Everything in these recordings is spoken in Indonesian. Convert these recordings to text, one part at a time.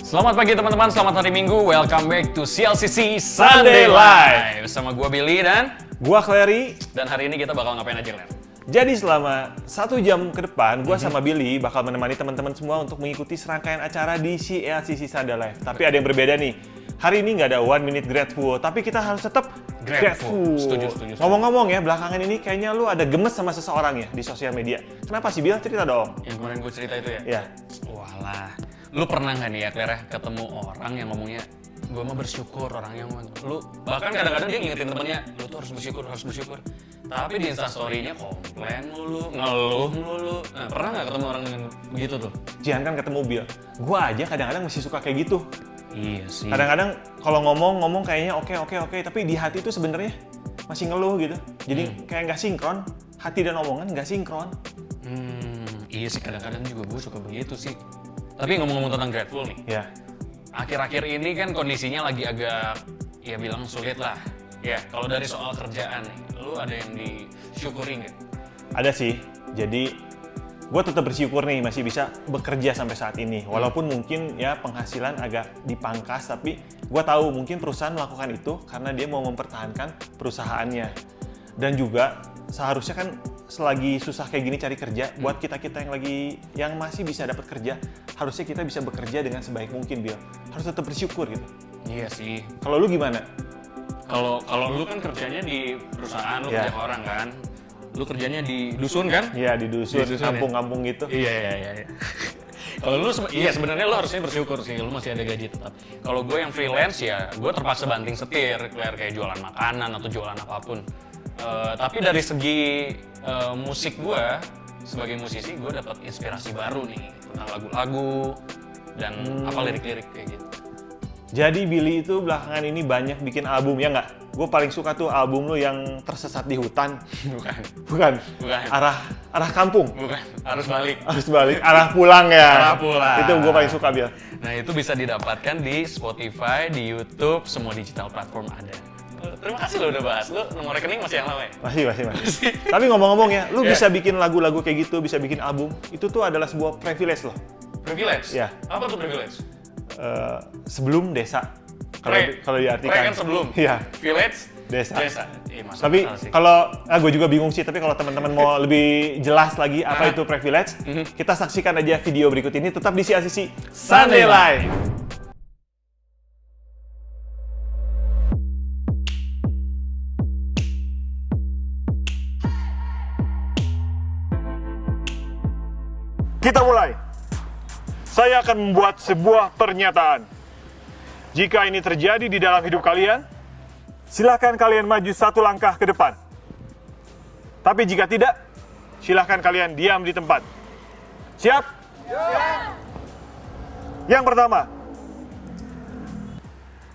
Selamat pagi teman-teman, selamat hari Minggu. Welcome back to CLCC Sunday Live. Bersama gua Billy dan gua Clary. Dan hari ini kita bakal ngapain aja, Claire? Jadi selama 1 jam ke depan, gua sama Billy bakal menemani teman-teman semua untuk mengikuti serangkaian acara di CLCC Sunday Live. Tapi ada yang berbeda nih. Hari ini nggak ada 1 Minute Grateful, tapi kita harus tetap grateful. Setuju. Ngomong-ngomong ya, belakangan ini kayaknya lu ada gemes sama seseorang ya di sosial media. Kenapa sih, Bil? Cerita dong. Yang kemarin gue cerita itu ya? Iya. Walah. Lu pernah nggak nih ya, Claire, ketemu orang yang ngomongnya, gue mah bersyukur orangnya, lu bahkan kadang-kadang dia ngingetin temennya, lu tuh harus bersyukur. Tapi di instastory-nya komplain mulu, ngeluh mulu. Nah, pernah nggak ketemu orang yang begitu tuh? Jangan kan ketemu Bil. Gua aja kadang-kadang masih suka kayak gitu. Iya sih. Kadang-kadang kalau ngomong kayaknya oke, tapi di hati tuh sebenarnya masih ngeluh gitu. Jadi kayak nggak sinkron, hati dan omongan nggak sinkron. Iya sih, kadang-kadang juga gue suka begitu sih. Tapi ngomong-ngomong tentang grateful nih, Ya. akhir-akhir ini kan kondisinya lagi agak, ya bilang sulit lah. Ya, kalau dari soal kerjaan nih, lu ada yang disyukuri nggak? Ada sih. Jadi gue tetap bersyukur nih masih bisa bekerja sampai saat ini. Walaupun mungkin ya penghasilan agak dipangkas, tapi gue tahu mungkin perusahaan melakukan itu karena dia mau mempertahankan perusahaannya. Dan juga seharusnya kan selagi susah kayak gini cari kerja, buat kita-kita yang masih bisa dapat kerja, harusnya kita bisa bekerja dengan sebaik mungkin, Bil. Harus tetap bersyukur gitu. Iya sih. Kalau lu gimana? Kalau lu kan kerjanya di perusahaan, lu Ya. kerja ke orang kan? Lu kerjanya di dusun kan? Iya, di dusun, Di dusun, kampung-kampung gitu. Iya. Kalau lu sebenarnya lu harusnya bersyukur sih, lu masih ada gaji tetap. Kalau gue yang freelance ya, gue terpaksa banting setir, kayak jualan makanan atau jualan apapun. Tapi dari segi musik gue, sebagai musisi gue dapat inspirasi baru nih tentang lagu-lagu dan apa lirik-lirik kayak gitu. Jadi Billy itu belakangan ini banyak bikin album, ya nggak? Gue paling suka tuh album lu yang tersesat di hutan. Bukan. Arah kampung. Bukan. Harus balik. Arah pulang ya. Arah pulang. Itu gue paling suka, Bil. Nah, itu bisa didapatkan di Spotify, di YouTube, semua digital platform ada. Terima kasih lo udah bahas. Lo nomor rekening masih yang lama ya? Masih. Tapi ngomong-ngomong ya, lu Ya. bisa bikin lagu-lagu kayak gitu, bisa bikin album. Itu tuh adalah sebuah privilege loh. Privilege? Ya. Apa tuh privilege? Sebelum desa. Pre Kalau diartikan. kan sebelum. Iya. Village? Desa. Masuk Tapi akal sih. kalau gue juga bingung sih, tapi kalau teman-teman mau lebih jelas lagi apa itu privilege, kita saksikan aja video berikut ini tetap di CLCC Sunday Live. Kita mulai. Saya akan membuat sebuah pernyataan. Jika ini terjadi di dalam hidup kalian, silakan kalian maju 1 langkah ke depan. Tapi jika tidak, silakan kalian diam di tempat. Siap? Siap. Yang pertama,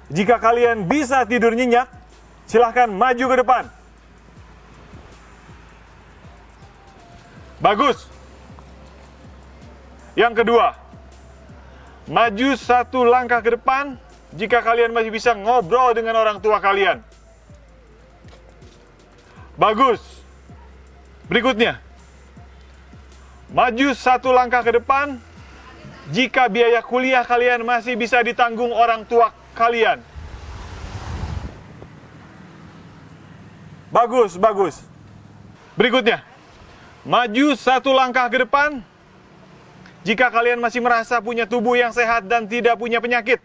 jika kalian bisa tidur nyenyak, silakan maju ke depan. Bagus. Yang kedua, maju 1 langkah ke depan jika kalian masih bisa ngobrol dengan orang tua kalian. Bagus. Berikutnya, maju 1 langkah ke depan jika biaya kuliah kalian masih bisa ditanggung orang tua kalian. Bagus. Berikutnya, maju 1 langkah ke depan jika kalian masih merasa punya tubuh yang sehat dan tidak punya penyakit.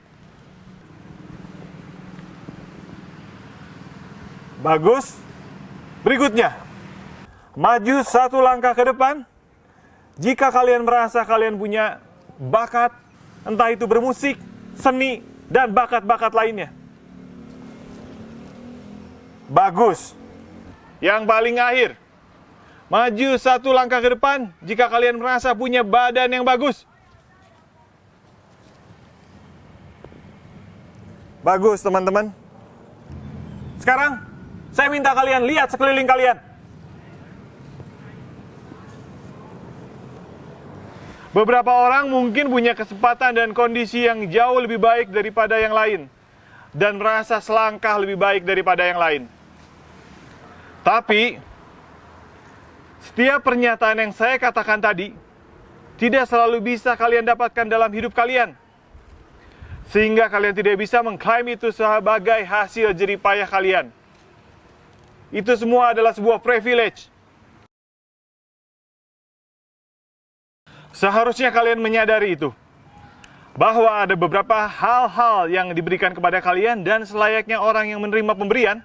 Bagus. Berikutnya, maju 1 langkah ke depan jika kalian merasa kalian punya bakat, entah itu bermusik, seni, dan bakat-bakat lainnya. Bagus. Yang paling akhir, maju 1 langkah ke depan jika kalian merasa punya badan yang bagus. Bagus, teman-teman. Sekarang, saya minta kalian lihat sekeliling kalian. Beberapa orang mungkin punya kesempatan dan kondisi yang jauh lebih baik daripada yang lain, dan merasa selangkah lebih baik daripada yang lain. Tapi, setiap pernyataan yang saya katakan tadi tidak selalu bisa kalian dapatkan dalam hidup kalian. sehingga kalian tidak bisa mengklaim itu sebagai hasil jerih payah kalian. Itu semua adalah sebuah privilege. Seharusnya kalian menyadari itu, bahwa ada beberapa hal-hal yang diberikan kepada kalian dan selayaknya orang yang menerima pemberian,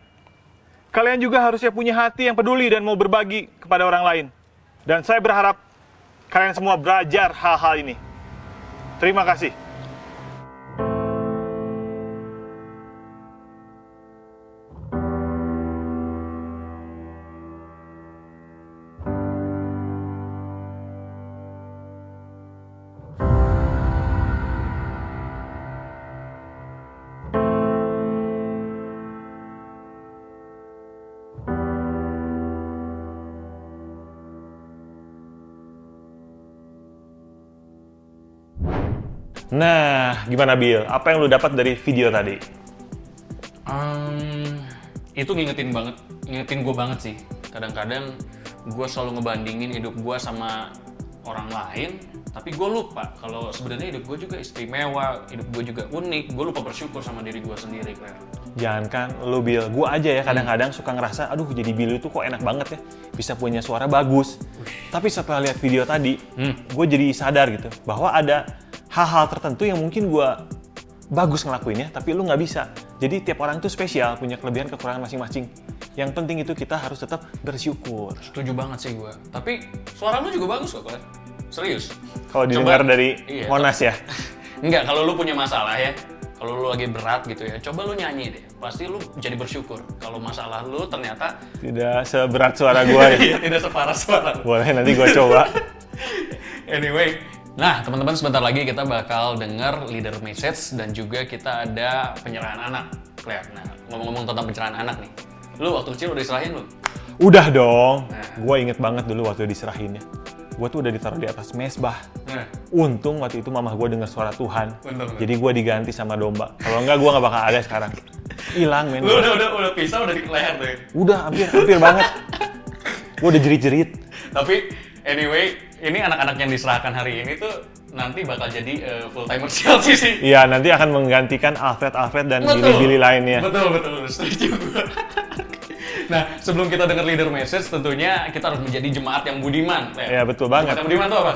kalian juga harusnya punya hati yang peduli dan mau berbagi kepada orang lain. Dan saya berharap kalian semua belajar hal-hal ini. Terima kasih. Nah, gimana Bill? Apa yang lu dapat dari video tadi? Itu ngingetin gue banget sih. Kadang-kadang gue selalu ngebandingin hidup gue sama orang lain, tapi gue lupa kalau sebenarnya hidup gue juga istimewa, hidup gue juga unik. Gue lupa bersyukur sama diri gue sendiri, Claire. Jangankan lu Bill, gue aja ya kadang-kadang suka ngerasa, aduh jadi Bill itu kok enak banget ya, bisa punya suara bagus. Tapi setelah lihat video tadi, gue jadi sadar gitu, bahwa ada hal-hal tertentu yang mungkin gue bagus ngelakuinnya, tapi lu nggak bisa. Jadi tiap orang itu spesial, punya kelebihan kekurangan masing-masing. Yang penting itu kita harus tetap bersyukur. Setuju banget sih gue. Tapi suara lu juga bagus kok, Claire. Serius. Kalau didengar dari Monas ya? Enggak, kalau lu punya masalah ya, kalau lu lagi berat gitu ya, coba lu nyanyi deh. Pasti lu jadi bersyukur. Kalau masalah lu ternyata tidak seberat suara gue ya? Iya, tidak separah suara. Boleh, nanti gue coba. Anyway, nah teman-teman sebentar lagi kita bakal denger leader message dan juga kita ada penyerahan anak. Claire, nah ngomong-ngomong tentang penyerahan anak nih, lu waktu kecil udah diserahin lu? Udah dong, gue inget banget dulu waktu diserahinnya. Gue tuh udah ditaruh di atas mesbah. Untung waktu itu mamah gue dengar suara Tuhan. Bener. Jadi gue diganti sama domba. Kalau enggak gue nggak bakal ada sekarang. Hilang men. Lu udah pisah udah di leher tuh ya? Udah hampir banget. Gue udah jerit-jerit. Tapi anyway, ini anak-anak yang diserahkan hari ini tuh nanti bakal jadi full timer Chelsea sih. Iya, nanti akan menggantikan Alfred dan Billy lainnya. Betul, setuju gue. Nah, sebelum kita dengar leader message, tentunya kita harus menjadi jemaat yang budiman. Iya, betul banget. Jemaat yang budiman itu apa?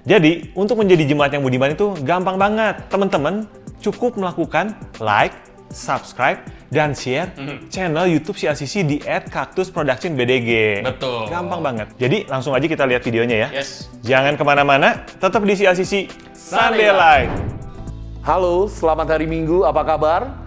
Jadi, untuk menjadi jemaat yang budiman itu gampang banget. Teman-teman, cukup melakukan like, subscribe, dan share channel YouTube CLCC di @cactusproductionbdg. Betul. Gampang banget. Jadi, langsung aja kita lihat videonya ya. Yes. Jangan kemana-mana, tetap di CLCC Sunday Live. Halo, selamat hari Minggu, apa kabar?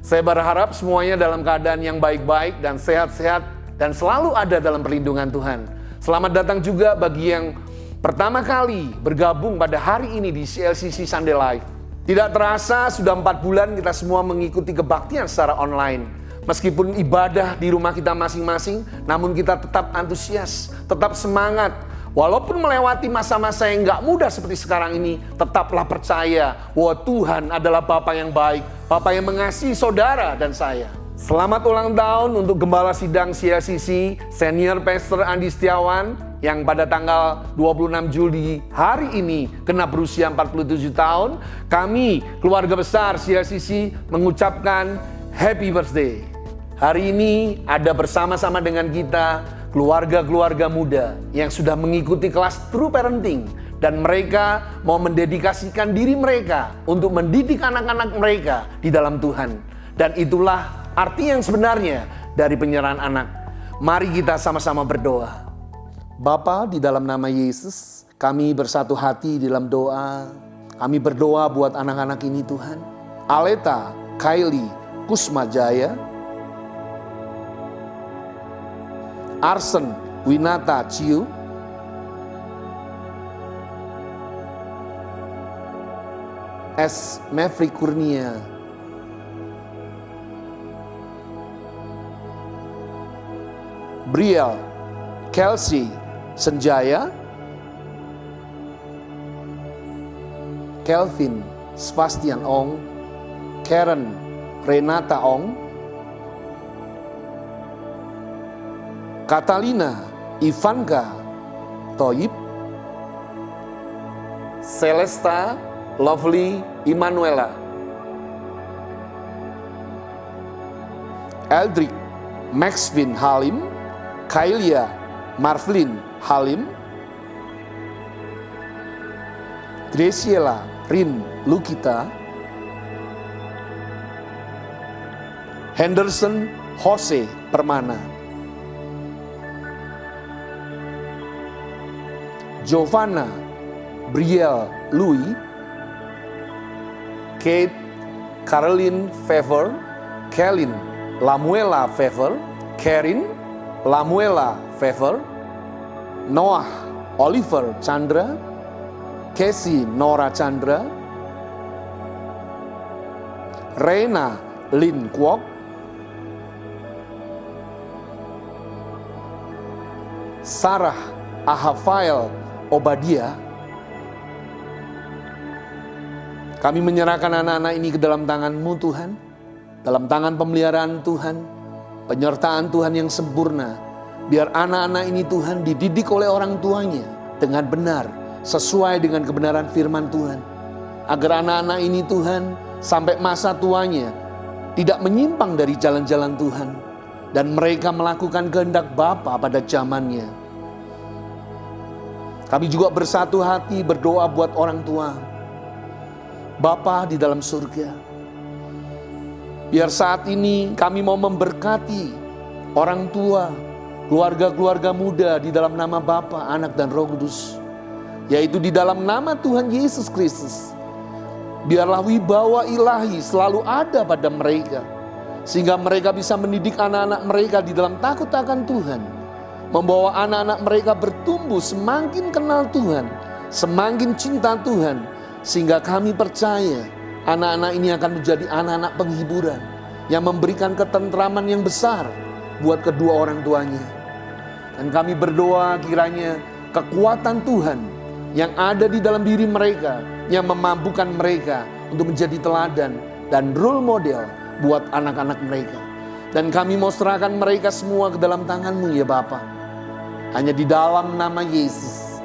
Saya berharap semuanya dalam keadaan yang baik-baik dan sehat-sehat dan selalu ada dalam perlindungan Tuhan. Selamat datang juga bagi yang pertama kali bergabung pada hari ini di CLCC Sunday Live. Tidak terasa sudah 4 bulan kita semua mengikuti kebaktian secara online. Meskipun ibadah di rumah kita masing-masing, namun kita tetap antusias, tetap semangat. Walaupun melewati masa-masa yang nggak mudah seperti sekarang ini, tetaplah percaya bahwa Tuhan adalah Bapa yang baik, Bapa yang mengasihi saudara dan saya. Selamat ulang tahun untuk Gembala Sidang CLCC, Senior Pastor Andi Setiawan, yang pada tanggal 26 Juli hari ini genap berusia 47 tahun. Kami, keluarga besar CLCC, mengucapkan Happy Birthday. Hari ini ada bersama-sama dengan kita keluarga-keluarga muda yang sudah mengikuti kelas True Parenting dan mereka mau mendedikasikan diri mereka untuk mendidik anak-anak mereka di dalam Tuhan. Dan itulah arti yang sebenarnya dari penyerahan anak. Mari kita sama-sama berdoa. Bapa, di dalam nama Yesus, kami bersatu hati dalam doa. Kami berdoa buat anak-anak ini Tuhan. Aleta, Kylie, Kusma Jaya, Arsen, Winata, Ciu, S. Mevri Kurnia, Briel, Kelsey, Senjaya, Kelvin, Sebastian Ong, Karen, Renata Ong, Catalina, Ivanka, Toyib, Celesta, Lovely, Immanuela, Eldrick Maxvin Halim, Kailia Marvlin Halim, Graciela Rin Lukita, Henderson Jose Permana, Giovanna Brielle Louis, Kate Caroline Favor, Kelin Lamuela Favor, Karin Lamuela Favor, Noah Oliver Chandra, Casey Nora Chandra, Reina Lin Kwok, Sarah Ahafael Obadia. Kami menyerahkan anak-anak ini ke dalam tangan-Mu Tuhan, dalam tangan pemeliharaan Tuhan, penyertaan Tuhan yang sempurna. Biar anak-anak ini Tuhan dididik oleh orang tuanya dengan benar, sesuai dengan kebenaran firman Tuhan. Agar anak-anak ini Tuhan sampai masa tuanya tidak menyimpang dari jalan-jalan Tuhan. Dan mereka melakukan kehendak Bapa pada zamannya. Kami juga bersatu hati berdoa buat orang tua. Bapa di dalam surga, biar saat ini kami mau memberkati orang tua, keluarga-keluarga muda di dalam nama Bapa, Anak, dan Roh Kudus. Yaitu di dalam nama Tuhan Yesus Kristus. Biarlah wibawa ilahi selalu ada pada mereka. Sehingga mereka bisa mendidik anak-anak mereka di dalam takut akan Tuhan. Membawa anak-anak mereka bertumbuh semakin kenal Tuhan, semakin cinta Tuhan. Sehingga kami percaya anak-anak ini akan menjadi anak-anak penghiburan yang memberikan ketentraman yang besar buat kedua orang tuanya. Dan kami berdoa kiranya kekuatan Tuhan yang ada di dalam diri mereka, yang memampukan mereka untuk menjadi teladan dan role model buat anak-anak mereka. Dan kami mau serahkan mereka semua ke dalam tangan-Mu ya Bapa. Hanya di dalam nama Yesus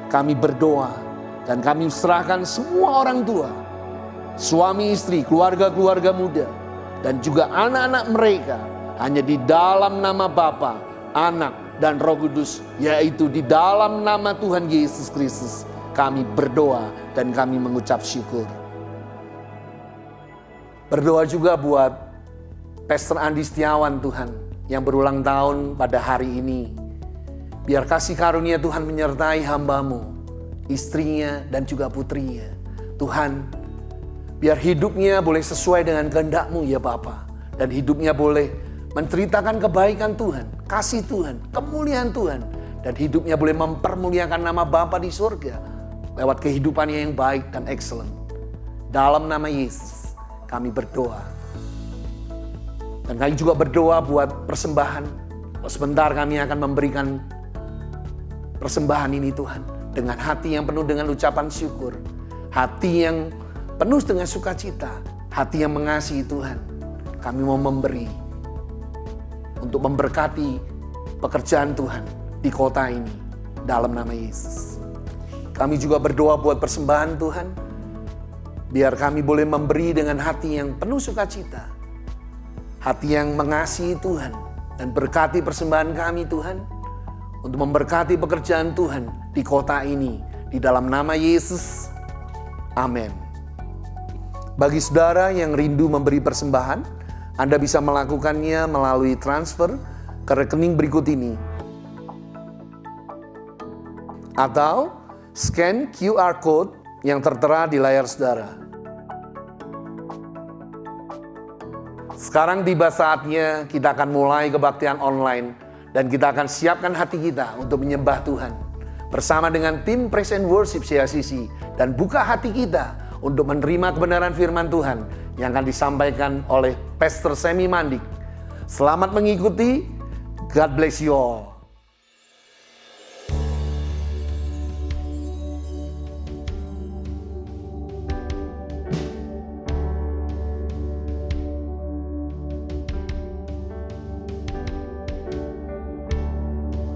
kami berdoa. Dan kami serahkan semua orang tua, suami istri, keluarga-keluarga muda, dan juga anak-anak mereka. Hanya di dalam nama Bapa, Anak, dan Roh Kudus, yaitu di dalam nama Tuhan Yesus Kristus, kami berdoa dan kami mengucap syukur. Berdoa juga buat Pastor Andi Setiawan Tuhan, yang berulang tahun pada hari ini. Biar kasih karunia Tuhan menyertai hamba-Mu, istrinya dan juga putrinya. Tuhan, biar hidupnya boleh sesuai dengan kehendak-Mu ya Bapa. Dan hidupnya boleh menceritakan kebaikan Tuhan, kasih Tuhan, kemuliaan Tuhan. Dan hidupnya boleh mempermuliakan nama Bapa di surga lewat kehidupannya yang baik dan excellent. Dalam nama Yesus kami berdoa. Dan kami juga berdoa buat persembahan. Sebentar kami akan memberikan persembahan ini Tuhan. Dengan hati yang penuh dengan ucapan syukur. Hati yang penuh dengan sukacita. Hati yang mengasihi Tuhan. Kami mau memberi. Untuk memberkati pekerjaan Tuhan di kota ini. Dalam nama Yesus. Kami juga berdoa buat persembahan Tuhan. Biar kami boleh memberi dengan hati yang penuh sukacita. Hati yang mengasihi Tuhan. Dan berkati persembahan kami Tuhan. Untuk memberkati pekerjaan Tuhan di kota ini. Di dalam nama Yesus. Amin. Bagi saudara yang rindu memberi persembahan, Anda bisa melakukannya melalui transfer ke rekening berikut ini. Atau scan QR Code yang tertera di layar saudara. Sekarang tiba saatnya kita akan mulai kebaktian online. Dan kita akan siapkan hati kita untuk menyembah Tuhan. Bersama dengan tim Praise and Worship CICC. Dan buka hati kita untuk menerima kebenaran firman Tuhan yang akan disampaikan oleh Pastor Semi Mandik. Selamat mengikuti. God bless you all.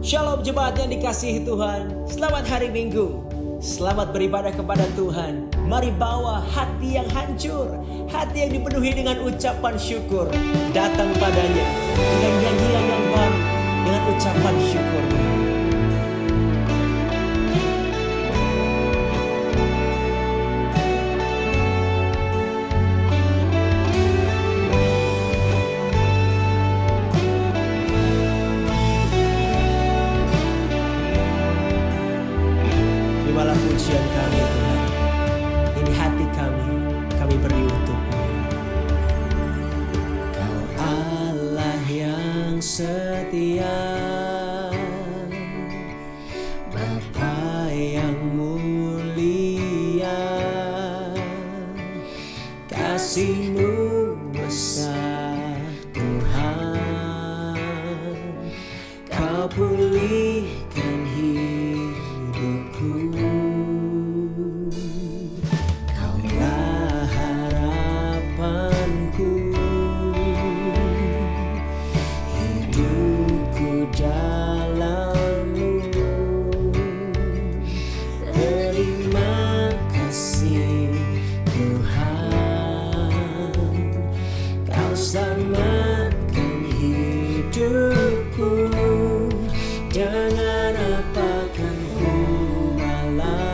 Shalom jemaat yang dikasihi Tuhan, selamat hari Minggu. Selamat beribadah kepada Tuhan. Mari bawa hati yang hancur, hati yang dipenuhi dengan ucapan syukur, datang padanya dengan nyanyian yang baru, dengan ucapan syukur. Terimalah pujian kami Tuhan. Ini hati kami beri untukmu. Kau Allah yang setia, Bapa yang mulia, kasih-Mu besar Tuhan. Kau pulihkan hidupku. Kaulah harapanku, hidupku dalam-Mu. Terima kasih Tuhan, Kau selamatkan hidupku. Jangan apakan ku balas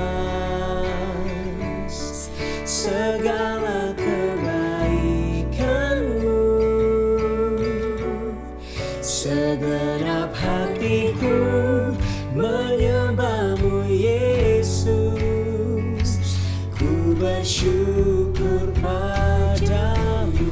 segala kebaikan-Mu. Segenap hatiku menyembah-Mu Yesus. Ku bersyukur padamu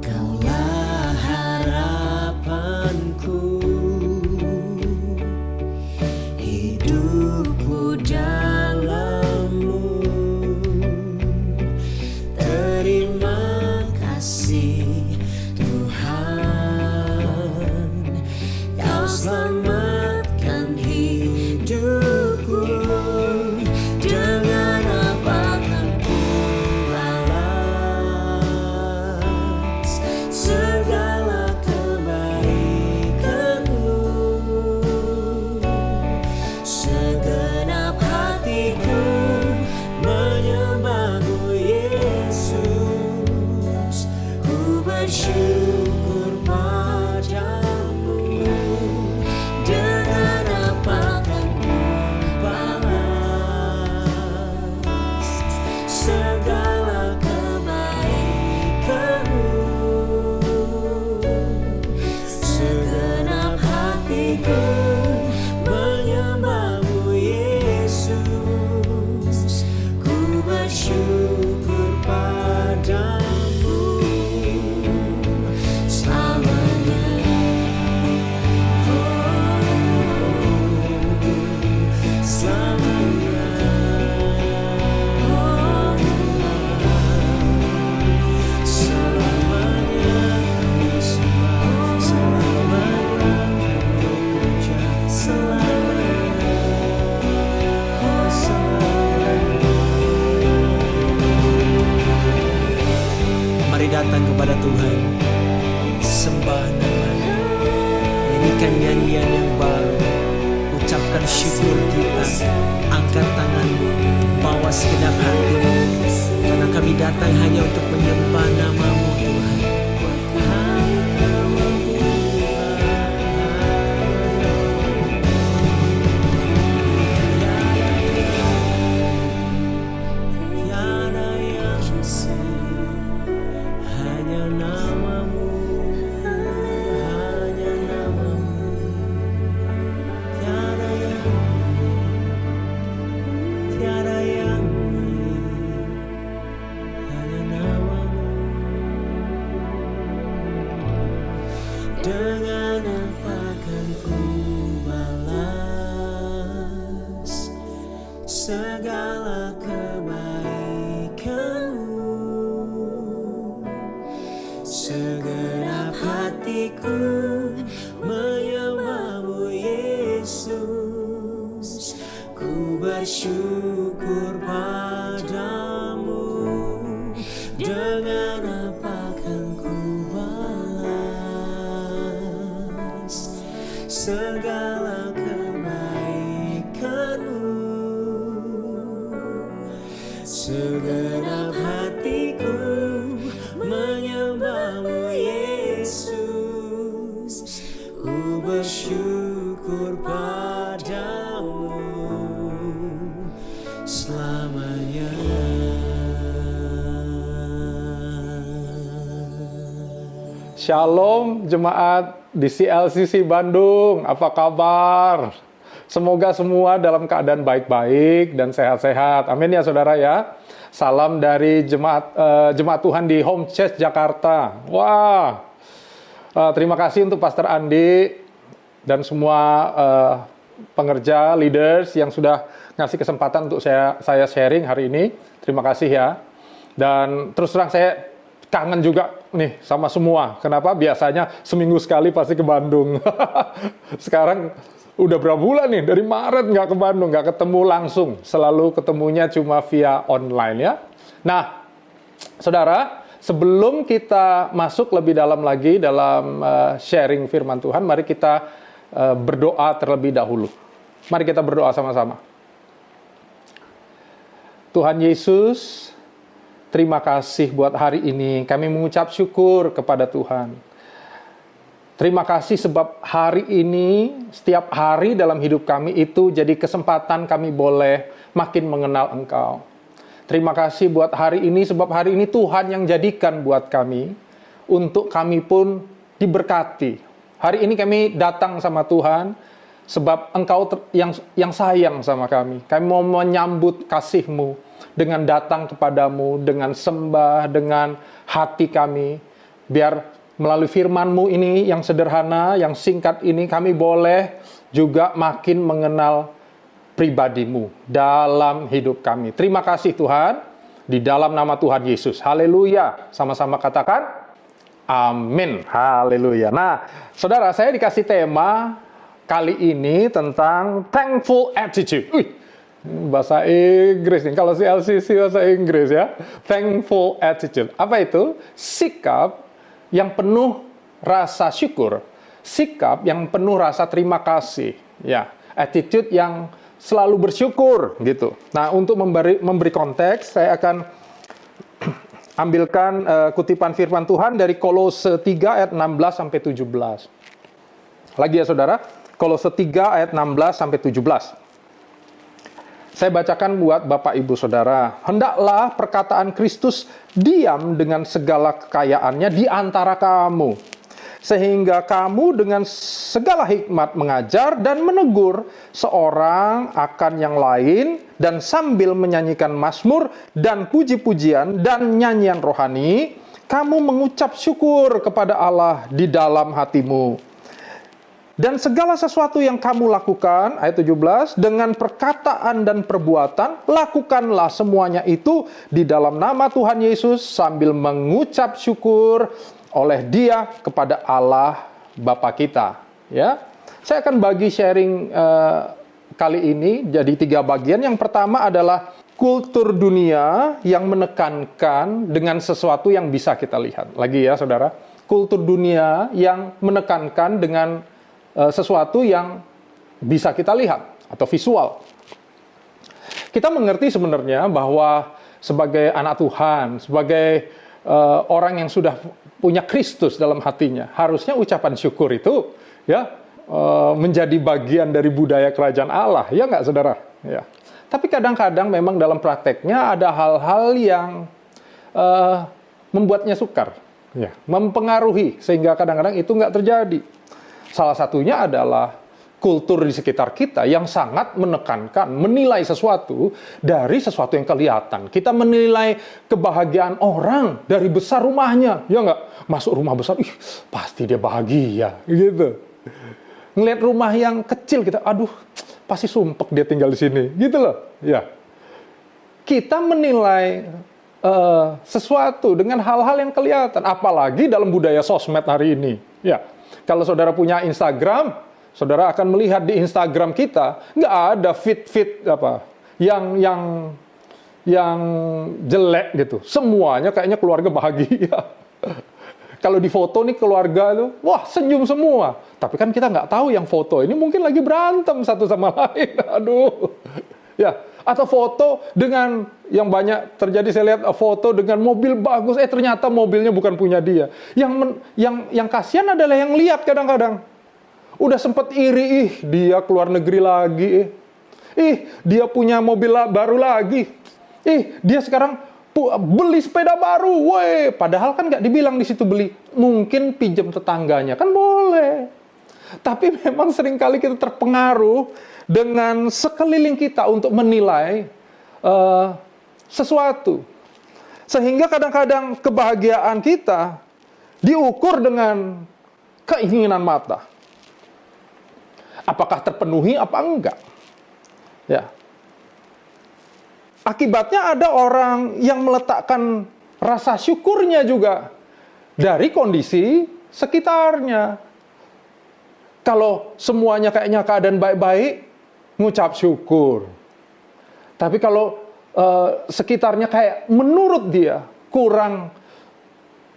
Kaulah harapanku, hidupku dalam-Mu. Terima kasih Tuhan, Kau selamatkan hidupku. Jangan apakan ku balas segala kebaikan-Mu. Segenap hatiku menyembah-Mu Yesus. Ku bersyukur padamu. Jangan apakan ku balas segala kebaikan-Mu. Segenap hatiku menyembah-Mu Yesus. Ku bersyukur padamu selamanya. Selamanya. Selamanya. Selamanya. Selamanya. Mari datang kepada Tuhan, sembah nama-Nya, nyanyikan nyanyian yang baru, ucapkan syukur kita, angkat tanganmu, bawa segenap hatimu, karena kami datang hanya untuk menyembah nama-Mu Tuhan. Tiada yang bisa, hanya nama-Mu, hanya nama-Mu. Tiada yang hanya nama-Mu. bersyukur padamu. Dengan apa kan ku balas segala kebaikanmu. Segenap hatiku menyembahmu Yesus. Ku bersyukur padamu selamanya. Shalom jemaat di CLCC Bandung, apa kabar? Semoga semua dalam keadaan baik-baik dan sehat-sehat. Amin ya saudara ya. Salam dari jemaat Tuhan di Home Church Jakarta. Wah, terima kasih untuk Pastor Andi dan semua pengerja, leaders yang sudah ngasih kesempatan untuk saya sharing hari ini. Terima kasih ya. Dan terus terang saya kangen juga nih sama semua. Kenapa? Biasanya seminggu sekali pasti ke Bandung. Sekarang udah berapa bulan nih, dari Maret nggak ke Bandung, nggak ketemu langsung. Selalu ketemunya cuma via online ya. Nah, saudara, sebelum kita masuk lebih dalam lagi dalam sharing firman Tuhan, mari kita berdoa terlebih dahulu. Mari kita berdoa sama-sama. Tuhan Yesus, terima kasih buat hari ini. Kami mengucap syukur kepada Tuhan. Terima kasih sebab hari ini, setiap hari dalam hidup kami itu jadi kesempatan kami boleh makin mengenal Engkau. Terima kasih buat hari ini sebab hari ini Tuhan yang jadikan buat kami untuk kami pun diberkati. Hari ini kami datang sama Tuhan sebab Engkau yang sayang sama kami. Kami mau menyambut kasih-Mu dengan datang kepadamu, dengan sembah, dengan hati kami. Biar melalui firman-Mu ini yang sederhana, yang singkat ini, kami boleh juga makin mengenal pribadi-Mu dalam hidup kami. Terima kasih Tuhan, di dalam nama Tuhan Yesus. Haleluya. Sama-sama katakan, amin. Haleluya. Nah, saudara, saya dikasih tema kali ini tentang thankful attitude. Bahasa Inggris nih, kalau CLCC bahasa Inggris ya. Thankful attitude. Apa itu? Sikap yang penuh rasa syukur, sikap yang penuh rasa terima kasih, ya, attitude yang selalu bersyukur, gitu. Nah, untuk memberi konteks, saya akan ambilkan kutipan firman Tuhan dari Kolose 3 ayat 16 sampai 17. Lagi ya, saudara, Kolose 3 ayat 16 sampai 17. Saya bacakan buat Bapak Ibu Saudara. Hendaklah perkataan Kristus diam dengan segala kekayaannya di antara kamu, sehingga kamu dengan segala hikmat mengajar dan menegur seorang akan yang lain, dan sambil menyanyikan mazmur dan puji-pujian dan nyanyian rohani, kamu mengucap syukur kepada Allah di dalam hatimu. Dan segala sesuatu yang kamu lakukan, ayat 17, dengan perkataan dan perbuatan, lakukanlah semuanya itu di dalam nama Tuhan Yesus sambil mengucap syukur oleh Dia kepada Allah Bapa kita. Ya, saya akan bagi sharing kali ini jadi 3 bagian. Yang pertama adalah kultur dunia yang menekankan dengan sesuatu yang bisa kita lihat. Lagi ya, saudara, kultur dunia yang menekankan dengan sesuatu yang bisa kita lihat atau visual. Kita mengerti sebenarnya bahwa sebagai anak Tuhan, sebagai orang yang sudah punya Kristus dalam hatinya, harusnya ucapan syukur itu ya menjadi bagian dari budaya kerajaan Allah, ya nggak saudara? Ya. Tapi kadang-kadang memang dalam prakteknya ada hal-hal yang membuatnya sukar, ya, mempengaruhi sehingga kadang-kadang itu nggak terjadi. Salah satunya adalah kultur di sekitar kita yang sangat menekankan, menilai sesuatu dari sesuatu yang kelihatan. Kita menilai kebahagiaan orang dari besar rumahnya, ya nggak? Masuk rumah besar, ih pasti dia bahagia, gitu. Ngelihat rumah yang kecil kita, aduh pasti sumpek dia tinggal di sini, gitu loh. Ya. Kita menilai sesuatu dengan hal-hal yang kelihatan, apalagi dalam budaya sosmed hari ini, ya. Kalau saudara punya Instagram, saudara akan melihat di Instagram kita nggak ada feed yang jelek gitu. Semuanya kayaknya keluarga bahagia. Kalau di foto nih keluarga itu, wah senyum semua. Tapi kan kita nggak tahu yang foto ini mungkin lagi berantem satu sama lain. Aduh. Ya, atau foto dengan yang banyak terjadi, saya lihat foto dengan mobil bagus, ternyata mobilnya bukan punya dia. Yang kasihan adalah yang lihat kadang-kadang. Udah sempet iri, dia keluar negeri lagi, dia punya mobil baru lagi, dia sekarang beli sepeda baru, woi. Padahal kan nggak dibilang di situ beli, mungkin pinjam tetangganya, kan boleh. Tapi memang seringkali kita terpengaruh dengan sekeliling kita untuk menilai sesuatu. Sehingga kadang-kadang kebahagiaan kita diukur dengan keinginan mata. Apakah terpenuhi apa enggak? Ya. Akibatnya ada orang yang meletakkan rasa syukurnya juga dari kondisi sekitarnya. Kalau semuanya kayaknya keadaan baik-baik, ngucap syukur. Tapi kalau sekitarnya kayak menurut dia kurang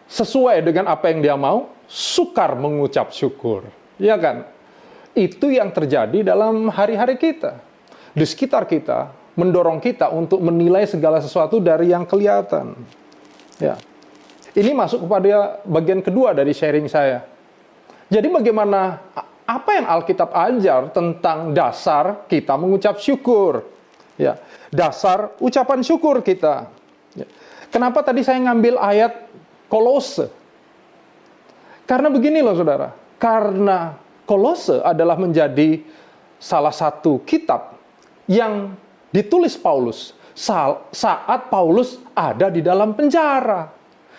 sesuai dengan apa yang dia mau, sukar mengucap syukur. Ya kan? Itu yang terjadi dalam hari-hari kita. Di sekitar kita, mendorong kita untuk menilai segala sesuatu dari yang kelihatan. Ya. Ini masuk kepada bagian kedua dari sharing saya. Jadi bagaimana, apa yang Alkitab ajar tentang dasar kita mengucap syukur? Ya, dasar ucapan syukur kita. Ya. Kenapa tadi saya ngambil ayat Kolose? Karena begini loh saudara, karena Kolose adalah menjadi salah satu kitab yang ditulis Paulus saat Paulus ada di dalam penjara.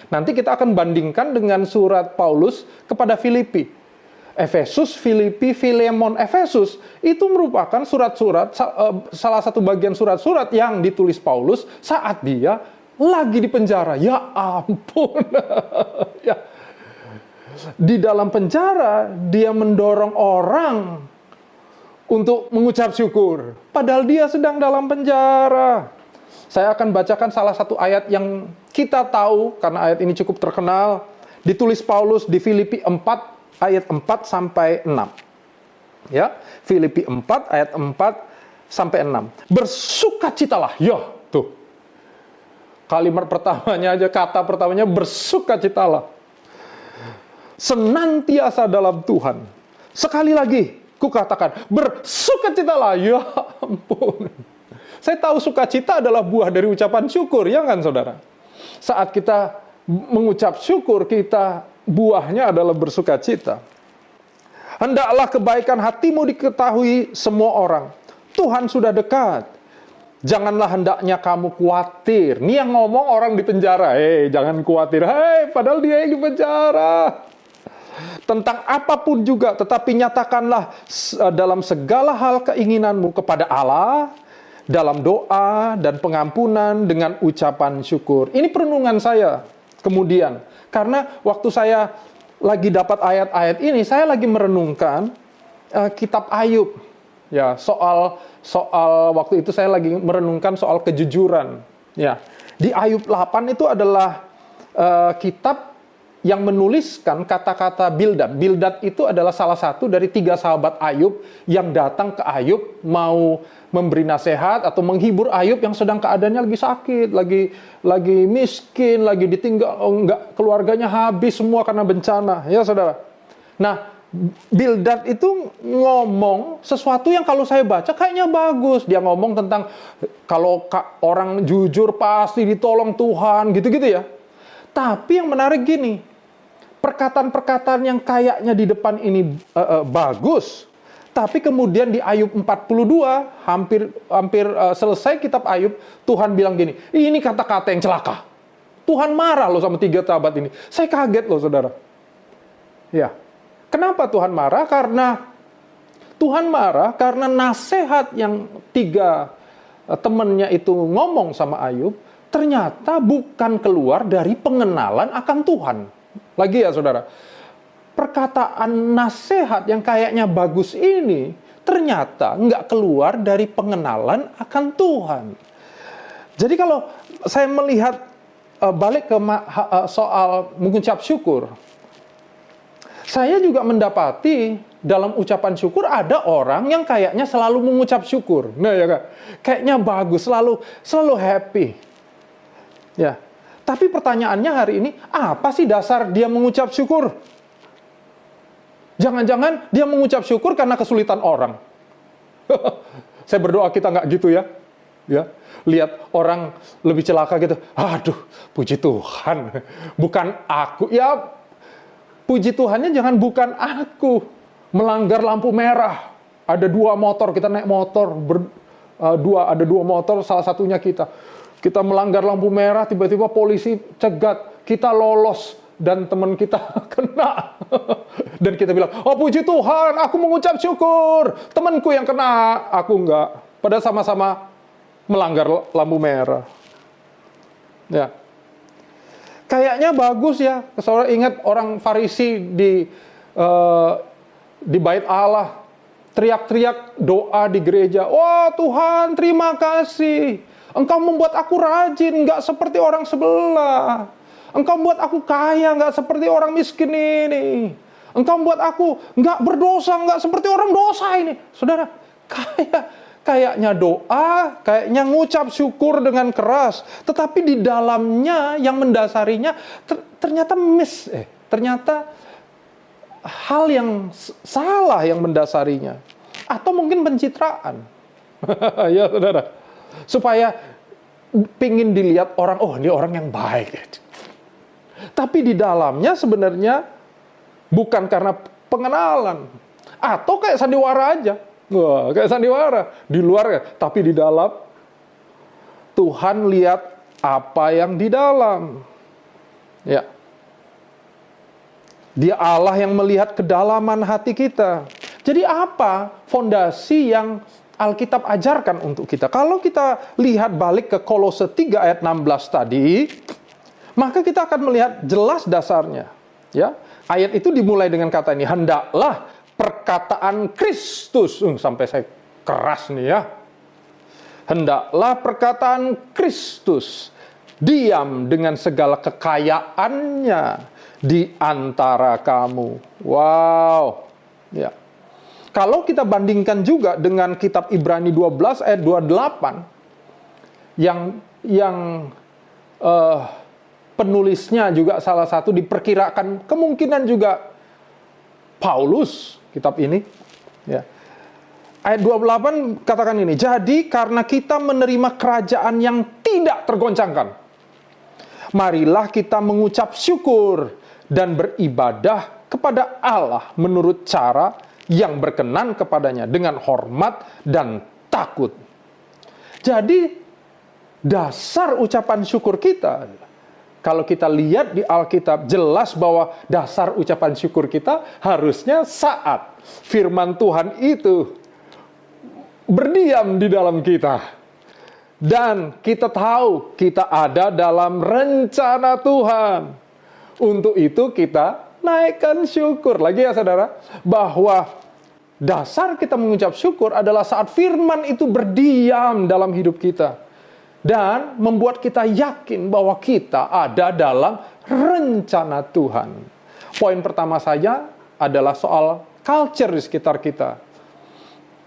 Nanti kita akan bandingkan dengan surat Paulus kepada Filipi. Efesus, Filipi, Filemon, Efesus itu merupakan surat-surat, salah satu bagian surat-surat yang ditulis Paulus saat dia lagi di penjara. Ya ampun. Ya. Di dalam penjara dia mendorong orang untuk mengucap syukur. Padahal dia sedang dalam penjara. Saya akan bacakan salah satu ayat yang kita tahu, karena ayat ini cukup terkenal. Ditulis Paulus di Filipi 4, ayat 4 sampai 6. Ya, Filipi 4, ayat 4 sampai 6. Bersukacitalah. Ya, tuh. Kalimat pertamanya aja, kata pertamanya bersukacitalah. Senantiasa dalam Tuhan. Sekali lagi, kukatakan, bersukacitalah. Ya ampun. Saya tahu sukacita adalah buah dari ucapan syukur, ya kan saudara? Saat kita mengucap syukur, kita buahnya adalah bersukacita. Hendaklah kebaikan hatimu diketahui semua orang. Tuhan sudah dekat. Janganlah hendaknya kamu khawatir. Ini yang ngomong orang di penjara. Jangan khawatir. Padahal dia yang di penjara. Tentang apapun juga, tetapi nyatakanlah dalam segala hal keinginanmu kepada Allah, dalam doa dan pengampunan dengan ucapan syukur. Ini perenungan saya kemudian. Karena waktu saya lagi dapat ayat-ayat ini, saya lagi merenungkan kitab Ayub. Ya, soal waktu itu saya lagi merenungkan soal kejujuran. Ya, di Ayub 8 itu adalah kitab yang menuliskan kata-kata Bildad. Bildad itu adalah salah satu dari 3 sahabat Ayub yang datang ke Ayub mau memberi nasihat atau menghibur Ayub yang sedang keadaannya lagi sakit, lagi miskin, lagi ditinggal, keluarganya habis semua karena bencana, ya saudara. Nah, Bildad itu ngomong sesuatu yang kalau saya baca kayaknya bagus. Dia ngomong tentang kalau orang jujur pasti ditolong Tuhan, gitu-gitu ya. Tapi yang menarik gini, perkataan-perkataan yang kayaknya di depan ini bagus, tapi kemudian di Ayub 42, hampir selesai kitab Ayub, Tuhan bilang gini, ini kata-kata yang celaka. Tuhan marah loh sama 3 sahabat ini. Saya kaget loh saudara. Ya, kenapa Tuhan marah? Tuhan marah karena nasihat yang 3 temannya itu ngomong sama Ayub, ternyata bukan keluar dari pengenalan akan Tuhan. Lagi ya saudara, perkataan nasihat yang kayaknya bagus ini ternyata nggak keluar dari pengenalan akan Tuhan. Jadi kalau saya melihat balik ke soal mengucap syukur, saya juga mendapati dalam ucapan syukur ada orang yang kayaknya selalu mengucap syukur. Nah ya kan, kayaknya bagus, selalu happy. Ya, tapi pertanyaannya hari ini, apa sih dasar dia mengucap syukur? Jangan-jangan dia mengucap syukur karena kesulitan orang. Saya berdoa kita nggak gitu ya. Ya, lihat orang lebih celaka gitu. Aduh, puji Tuhan. Bukan aku. Ya, puji Tuhannya jangan bukan aku. Melanggar lampu merah. Ada 2 motor, kita naik motor. Ada 2 motor, salah satunya kita. Kita melanggar lampu merah, tiba-tiba polisi cegat. Kita lolos. Dan teman kita kena. Dan kita bilang, oh puji Tuhan, aku mengucap syukur. Temanku yang kena, aku enggak. Padahal sama-sama melanggar lampu merah. Ya. Kayaknya bagus ya. Saudara ingat orang Farisi di bait Allah. Teriak-teriak doa di gereja. Wah Tuhan, terima kasih. Engkau membuat aku rajin, enggak seperti orang sebelah. Engkau buat aku kaya, nggak seperti orang miskin ini. Engkau buat aku nggak berdosa, nggak seperti orang dosa ini. Saudara, kayaknya doa, kayaknya ngucap syukur dengan keras. Tetapi di dalamnya, yang mendasarinya, ternyata ternyata hal yang salah yang mendasarinya. Atau mungkin pencitraan. Ya saudara. Supaya pingin dilihat orang, oh ini orang yang baik. Tapi di dalamnya sebenarnya bukan karena pengenalan. Atau kayak sandiwara aja. Wah, kayak sandiwara. Di luar ya, tapi di dalam Tuhan lihat apa yang di dalam. Ya. Dia Allah yang melihat kedalaman hati kita. Jadi apa fondasi yang Alkitab ajarkan untuk kita? Kalau kita lihat balik ke Kolose 3 ayat 16 tadi, maka kita akan melihat jelas dasarnya. Ya, ayat itu dimulai dengan kata ini, hendaklah perkataan Kristus. Sampai saya keras nih ya. Hendaklah perkataan Kristus diam dengan segala kekayaannya di antara kamu. Wow. Ya. Kalau kita bandingkan juga dengan kitab Ibrani 12 ayat 28 yang penulisnya juga salah satu diperkirakan kemungkinan juga Paulus, kitab ini. Ya. Ayat 28 katakan ini, jadi karena kita menerima kerajaan yang tidak tergoncangkan, marilah kita mengucap syukur dan beribadah kepada Allah menurut cara yang berkenan kepadanya dengan hormat dan takut. Jadi dasar ucapan syukur kita, kalau kita lihat di Alkitab, jelas bahwa dasar ucapan syukur kita harusnya saat firman Tuhan itu berdiam di dalam kita. Dan kita tahu kita ada dalam rencana Tuhan. Untuk itu kita naikkan syukur. Lagi ya saudara, bahwa dasar kita mengucap syukur adalah saat firman itu berdiam dalam hidup kita. Dan membuat kita yakin bahwa kita ada dalam rencana Tuhan. Poin pertama saja adalah soal culture di sekitar kita.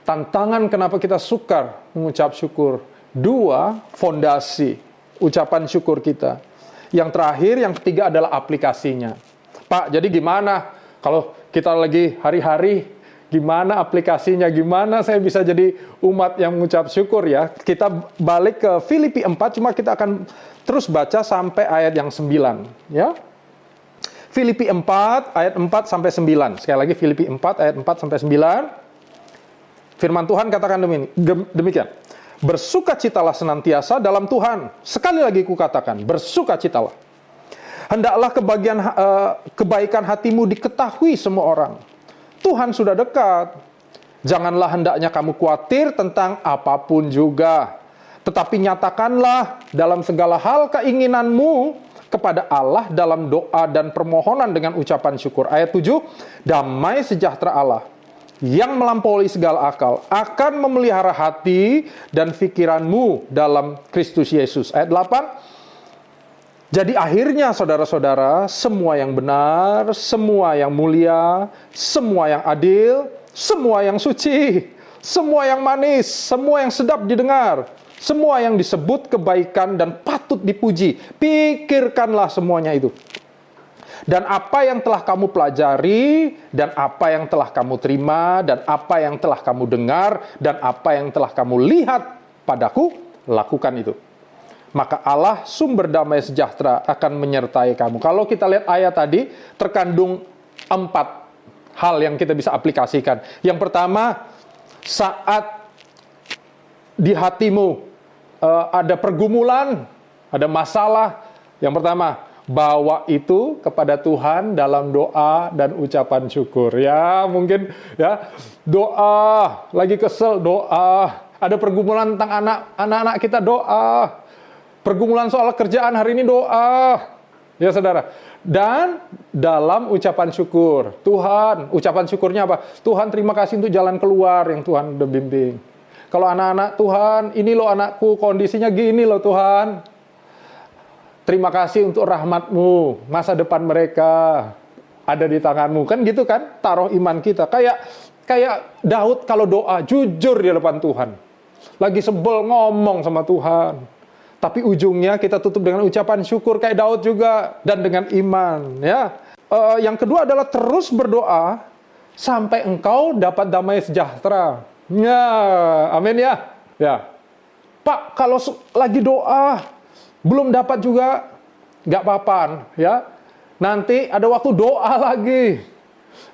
Tantangan kenapa kita sukar mengucap syukur. 2, fondasi ucapan syukur kita. Yang terakhir, yang ketiga adalah aplikasinya. Pak, jadi gimana kalau kita lagi hari-hari, gimana aplikasinya, gimana saya bisa jadi umat yang mengucap syukur ya. Kita balik ke Filipi 4, cuma kita akan terus baca sampai ayat yang 9. Ya. Filipi 4, ayat 4 sampai 9. Sekali lagi Filipi 4, ayat 4 sampai 9. Firman Tuhan katakan demikian. Bersukacitalah senantiasa dalam Tuhan. Sekali lagi kukatakan, bersukacitalah. Hendaklah kebaikan hatimu diketahui semua orang. Tuhan sudah dekat. Janganlah hendaknya kamu khawatir tentang apapun juga. Tetapi nyatakanlah dalam segala hal keinginanmu kepada Allah dalam doa dan permohonan dengan ucapan syukur. Ayat 7, damai sejahtera Allah yang melampaui segala akal akan memelihara hati dan pikiranmu dalam Kristus Yesus. Ayat 8. Jadi akhirnya saudara-saudara, semua yang benar, semua yang mulia, semua yang adil, semua yang suci, semua yang manis, semua yang sedap didengar, semua yang disebut kebaikan dan patut dipuji, pikirkanlah semuanya itu. Dan apa yang telah kamu pelajari, dan apa yang telah kamu terima, dan apa yang telah kamu dengar, dan apa yang telah kamu lihat padaku, lakukan itu. Maka Allah sumber damai sejahtera akan menyertai kamu. Kalau kita lihat ayat tadi, terkandung 4 hal yang kita bisa aplikasikan. Yang pertama, saat di hatimu ada pergumulan, ada masalah, yang pertama, bawa itu kepada Tuhan dalam doa dan ucapan syukur. Ya, mungkin ya, doa, lagi kesel, doa. Ada pergumulan tentang anak-anak kita, doa. Pergumulan soal kerjaan hari ini, doa. Ya, saudara. Dan dalam ucapan syukur, Tuhan, ucapan syukurnya apa? Tuhan, terima kasih untuk jalan keluar yang Tuhan udah bimbing. Kalau anak-anak, Tuhan, ini loh anakku, kondisinya gini loh Tuhan. Terima kasih untuk rahmat-Mu, masa depan mereka ada di tangan-Mu. Kan gitu kan, taruh iman kita. Kayak Daud kalau doa, jujur di depan Tuhan. Lagi sebel ngomong sama Tuhan. Tapi ujungnya kita tutup dengan ucapan syukur kayak Daud juga. Dan dengan iman. Ya. Yang kedua adalah terus berdoa sampai engkau dapat damai sejahtera. Ya, amin ya. Ya. Pak, kalau lagi doa belum dapat juga, nggak apa-apa, ya. Nanti ada waktu doa lagi.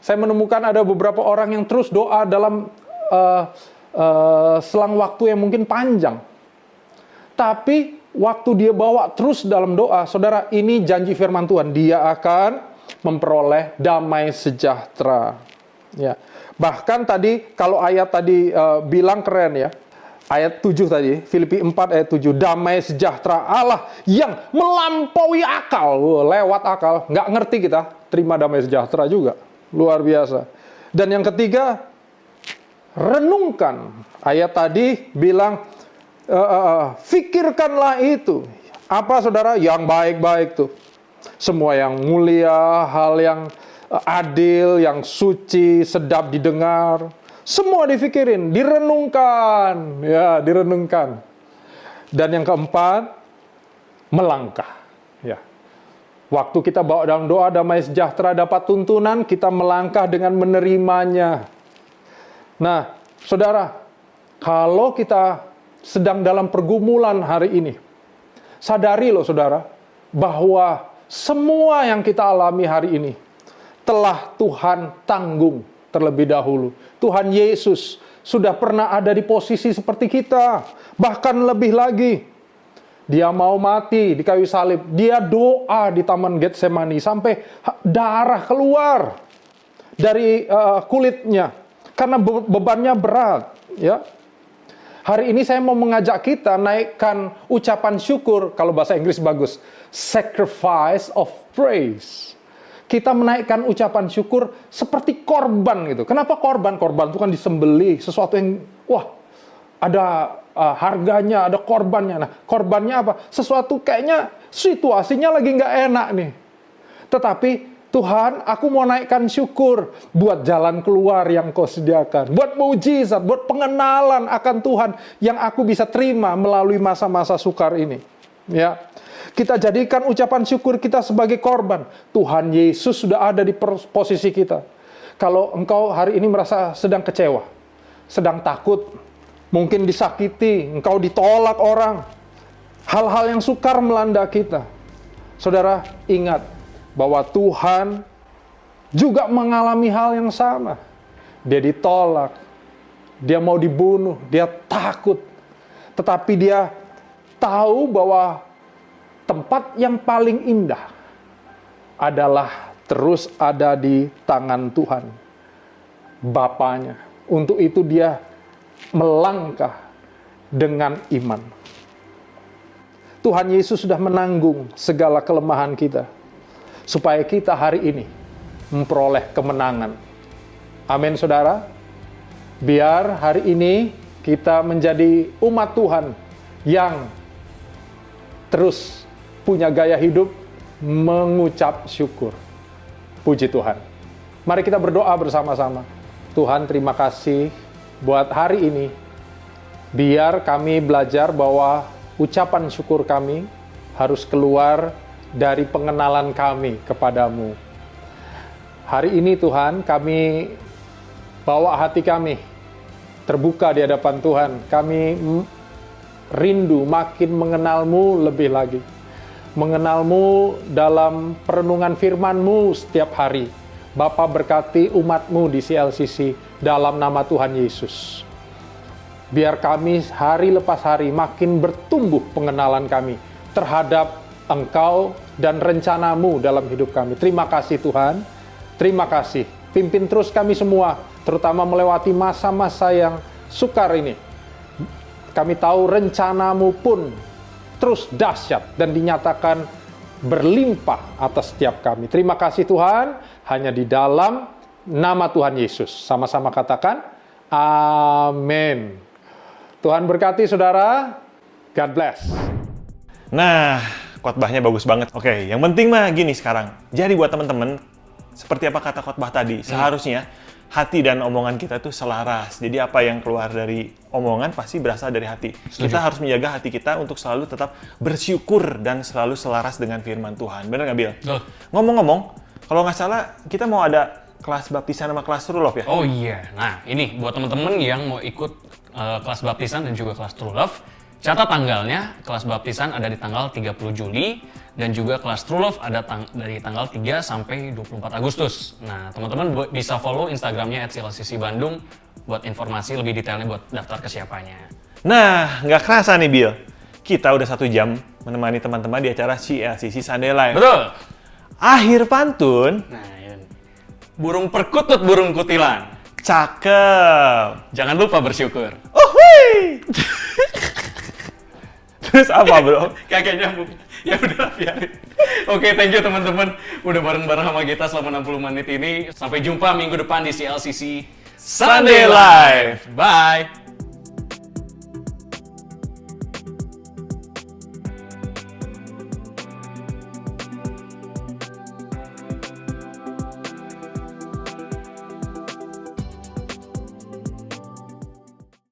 Saya menemukan ada beberapa orang yang terus doa dalam selang waktu yang mungkin panjang. Tapi waktu dia bawa terus dalam doa, saudara, ini janji firman Tuhan, dia akan memperoleh damai sejahtera. Ya. Bahkan tadi, kalau ayat tadi bilang keren ya, ayat 7 tadi, Filipi 4 ayat 7, damai sejahtera Allah yang melampaui akal, lewat akal, nggak ngerti kita, terima damai sejahtera juga, luar biasa. Dan yang ketiga, renungkan, ayat tadi bilang, fikirkanlah itu, apa saudara, yang baik-baik tuh, semua yang mulia, hal yang adil, yang suci, sedap didengar, semua difikirin, direnungkan, ya, direnungkan. Dan yang keempat, melangkah, ya. Waktu kita bawa dalam doa damai sejahtera dapat tuntunan, kita melangkah dengan menerimanya. Nah, saudara, kalau kita sedang dalam pergumulan hari ini, sadari loh saudara, bahwa semua yang kita alami hari ini telah Tuhan tanggung terlebih dahulu. Tuhan Yesus sudah pernah ada di posisi seperti kita. Bahkan lebih lagi. Dia mau mati di kayu salib. Dia doa di Taman Getsemani sampai darah keluar dari kulitnya. Karena bebannya berat. Ya. Hari ini saya mau mengajak kita naikkan ucapan syukur. Kalau bahasa Inggris bagus. Sacrifice of praise. Kita menaikkan ucapan syukur seperti korban gitu. Kenapa korban? Korban itu kan disembelih, sesuatu yang wah, ada harganya, ada korbannya. Nah, korbannya apa? Sesuatu kayaknya situasinya lagi nggak enak nih. Tetapi Tuhan, aku mau naikkan syukur buat jalan keluar yang Kau sediakan, buat mujizat, buat pengenalan akan Tuhan yang aku bisa terima melalui masa-masa sukar ini. Ya. Kita jadikan ucapan syukur kita sebagai korban. Tuhan Yesus sudah ada di posisi kita. Kalau engkau hari ini merasa sedang kecewa, sedang takut, mungkin disakiti, engkau ditolak orang, hal-hal yang sukar melanda kita. Saudara, ingat bahwa Tuhan juga mengalami hal yang sama. Dia ditolak, dia mau dibunuh, dia takut. Tetapi dia tahu bahwa tempat yang paling indah adalah terus ada di tangan Tuhan, Bapanya. Untuk itu dia melangkah dengan iman. Tuhan Yesus sudah menanggung segala kelemahan kita, supaya kita hari ini memperoleh kemenangan. Amin, saudara. Biar hari ini kita menjadi umat Tuhan yang terus punya gaya hidup mengucap syukur. Puji Tuhan. Mari kita berdoa bersama-sama. Tuhan, terima kasih buat hari ini. Biar kami belajar bahwa ucapan syukur kami harus keluar dari pengenalan kami kepadamu. Hari ini Tuhan, kami bawa hati kami terbuka di hadapan Tuhan. Kami rindu makin mengenalmu lebih lagi. Mengenalmu dalam perenungan firman-Mu setiap hari. Bapa berkati umat-Mu di CLCC dalam nama Tuhan Yesus. Biar kami hari lepas hari makin bertumbuh pengenalan kami terhadap Engkau dan rencana-Mu dalam hidup kami. Terima kasih Tuhan. Terima kasih. Pimpin terus kami semua, terutama melewati masa-masa yang sukar ini. Kami tahu rencana-Mu pun terus dahsyat dan dinyatakan berlimpah atas setiap kami. Terima kasih Tuhan, hanya di dalam nama Tuhan Yesus. Sama-sama katakan, amin. Tuhan berkati saudara, God bless. Nah, khotbahnya bagus banget. Oke, yang penting mah gini sekarang. Jadi buat teman-teman, seperti apa kata khotbah tadi, seharusnya hati dan omongan kita tuh selaras. Jadi apa yang keluar dari omongan pasti berasal dari hati. Kita harus menjaga hati kita untuk selalu tetap bersyukur dan selalu selaras dengan firman Tuhan. Bener nggak, Bil? Ngomong-ngomong, kalau nggak salah kita mau ada kelas baptisan sama kelas True Love ya? Oh iya, nah ini buat temen-temen yang mau ikut kelas baptisan dan juga kelas True Love, catat tanggalnya. Kelas baptisan ada di tanggal 30 Juli dan juga kelas True Love ada dari tanggal 3 sampai 24 Agustus. Nah, teman-teman bisa follow Instagramnya @CLCC Bandung buat informasi lebih detailnya buat daftar kesiapannya. Nah, nggak kerasa nih, Bill. Kita udah 1 jam menemani teman-teman di acara CLCC Sunday Live. Betul. Akhir pantun. Nah, ini. Burung perkutut, burung kutilan. Cakep. Jangan lupa bersyukur. Uhuy. Terus apa, bro? Kakek nyambung. Ya udah, biarin. Oke, thank you teman-teman. Udah bareng-bareng sama kita selama 60 menit ini. Sampai jumpa minggu depan di CLCC Sunday Live. Bye.